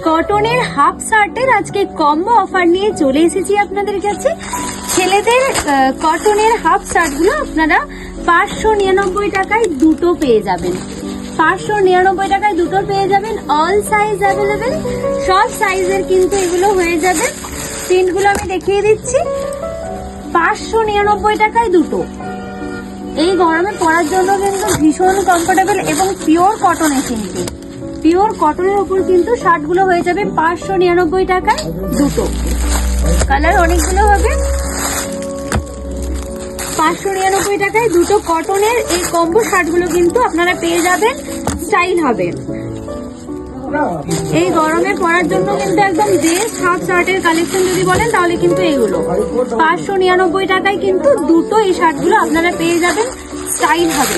কটনের হাফ শার্টের আজকে কম্বো অফার নিয়ে চলে এসেছি আপনাদের কাছে। ছেলেদের কটনের হাফ শার্টগুলো আপনারা 599 টাকায় দুটো পেয়ে যাবেন। 599 টাকায় দুটো পেয়ে যাবেন। অল সাইজ অ্যাভেলেবেল, সব সাইজের কিন্তু এগুলো হয়ে যাবে। প্রিন্টগুলো আমি দেখিয়ে দিচ্ছি। 599 টাকায় দুটো। এই গরমে পরার জন্য কিন্তু ভীষণ কমফোর্টেবল এবং পিওর কটনের, কিন্তু পিওর কটনের উপর কিন্তু শার্টগুলো হয়ে যাবে 599 টাকায় দুটো। কালার অনেকগুলো হবে। 599 টাকায় দুটো কটনের এই কম্বো শার্টগুলো কিন্তু আপনারা পেয়ে যাবেন। স্টাইল হবে। এই গরমে পরার জন্য কিন্তু একদম বেস্ট হাফ শার্টের কালেকশন যদি বলেন তাহলে কিন্তু এইগুলো 599 টাকায় কিন্তু দুটো এই শার্টগুলো আপনারা পেয়ে যাবেন। স্টাইল হবে।